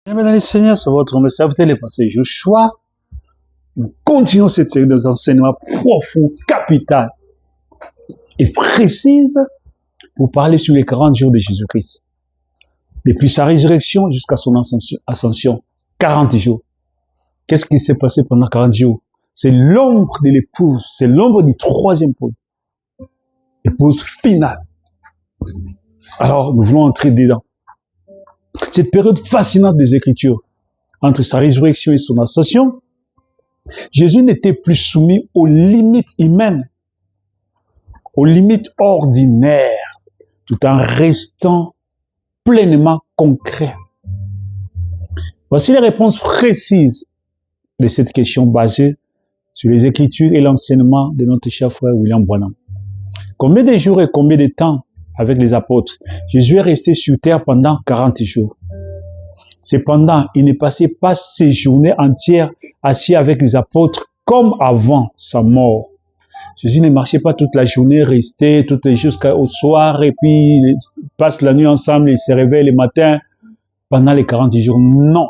Mesdames et Seigneurs, c'est votre nom. Serviteur les passés Joshua. Nous continuons cette série d'enseignements profonds, capitaux et précises pour parler sur les 40 jours de Jésus-Christ. Depuis sa résurrection jusqu'à son ascension, 40 jours. Qu'est-ce qui s'est passé pendant 40 jours? C'est l'ombre de l'épouse, c'est l'ombre du troisième pôle. Épouse finale. Alors, nous voulons entrer dedans. Cette période fascinante des Écritures, entre sa résurrection et son ascension, Jésus n'était plus soumis aux limites humaines, aux limites ordinaires, tout en restant pleinement concret. Voici les réponses précises de cette question basée sur les Écritures et l'enseignement de notre cher frère William Branham. Combien de jours et combien de temps avec les apôtres? Jésus est resté sur terre pendant 40 jours. Cependant, il ne passait pas ses journées entières assis avec les apôtres comme avant sa mort. Jésus ne marchait pas toute la journée, restait jusqu'au soir et puis il passe la nuit ensemble, il se réveille le matin pendant les 40 jours. Non,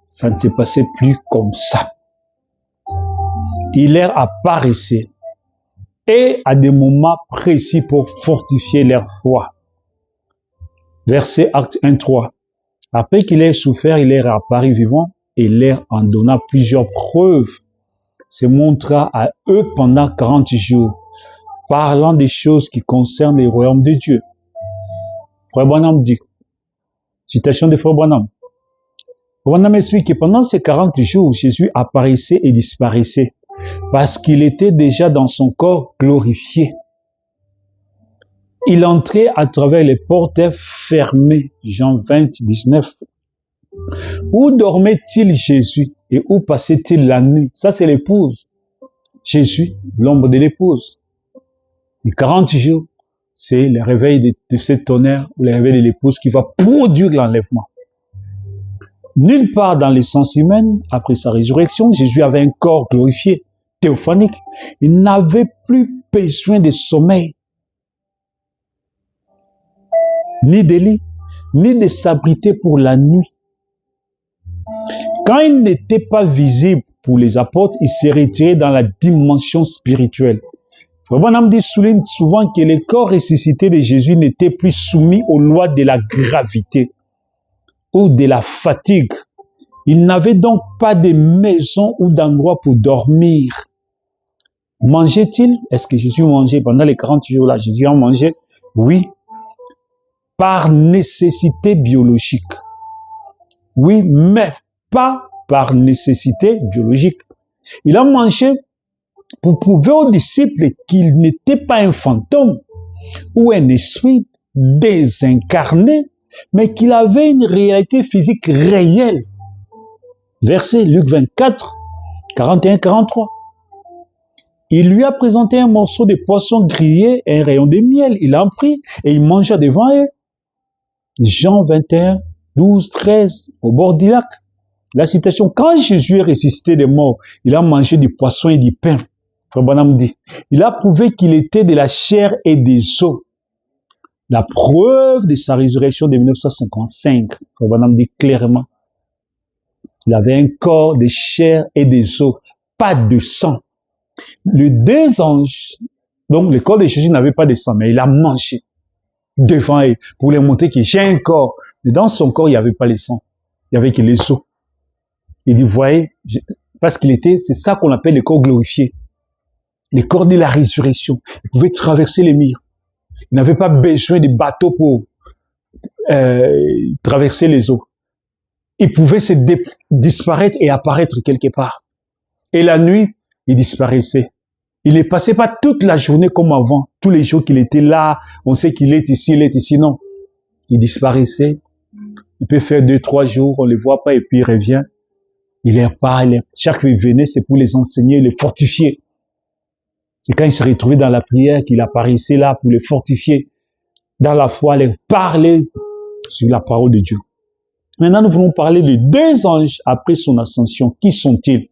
ça ne s'est passé plus comme ça. Il leur apparaissait et à des moments précis pour fortifier leur foi. Verset Acte 1:3. Après qu'il ait souffert, il leur apparut vivant et leur en donna plusieurs preuves. Se montra à eux pendant 40 jours, parlant des choses qui concernent les royaumes de Dieu. Frère Branham dit, citation de Frère Branham. Frère Branham explique que pendant ces 40 jours, Jésus apparaissait et disparaissait parce qu'il était déjà dans son corps glorifié. Il entrait à travers les portes fermées, Jean 20, 19. Où dormait-il Jésus et où passait-il la nuit? Ça, c'est l'épouse. Jésus, l'ombre de l'épouse. Les 40 jours, c'est le réveil de ce tonnerre ou le réveil de l'épouse qui va produire l'enlèvement. Nulle part dans l'essence humaine, après sa résurrection, Jésus avait un corps glorifié, théophanique. Il n'avait plus besoin de sommeil, ni de lit, ni de s'abriter pour la nuit. Quand il n'était pas visible pour les apôtres, il s'est retiré dans la dimension spirituelle. Frère Branham souligne souvent que le corps ressuscité de Jésus n'était plus soumis aux lois de la gravité ou de la fatigue. Il n'avait donc pas de maison ou d'endroit pour dormir. Mangeait-il? Est-ce que Jésus mangeait pendant les 40 jours-là? Jésus en mangeait? Oui. Par nécessité biologique. Oui, mais pas par nécessité biologique. Il a mangé pour prouver aux disciples qu'il n'était pas un fantôme ou un esprit désincarné, mais qu'il avait une réalité physique réelle. Verset Luc 24, 41-43. Il lui a présenté un morceau de poisson grillé et un rayon de miel. Il en prit et il mangea devant eux. Jean 21, 12, 13, au bord du lac. La citation, quand Jésus est ressuscité des morts, il a mangé du poisson et du pain. Frère Branham dit, il a prouvé qu'il était de la chair et des os. La preuve de sa résurrection de 1955, Frère Branham dit clairement, il avait un corps de chair et des os, pas de sang. Les deux anges, donc le corps de Jésus n'avait pas de sang, mais il a mangé devant eux pour leur montrer que j'ai un corps. Mais dans son corps, il n'y avait pas le sang, il n'y avait que les os. Il dit, voyez, parce qu'il était, c'est ça qu'on appelle le corps glorifié. Le corps de la résurrection. Il pouvait traverser les murs. Il n'avait pas besoin de bateau pour traverser les eaux. Il pouvait se disparaître et apparaître quelque part. Et la nuit, il disparaissait. Il ne passait pas toute la journée comme avant. Tous les jours qu'il était là, on sait qu'il est ici, non. Il disparaissait. Il peut faire 2-3 jours, on ne le voit pas et puis il revient. Il est pas, chaque fois qu'il venait, c'est pour les enseigner, les fortifier. C'est quand il se retrouvait dans la prière qu'il apparaissait là pour les fortifier. Dans la foi, les parler sur la parole de Dieu. Maintenant, nous voulons parler des deux anges après son ascension. Qui sont-ils?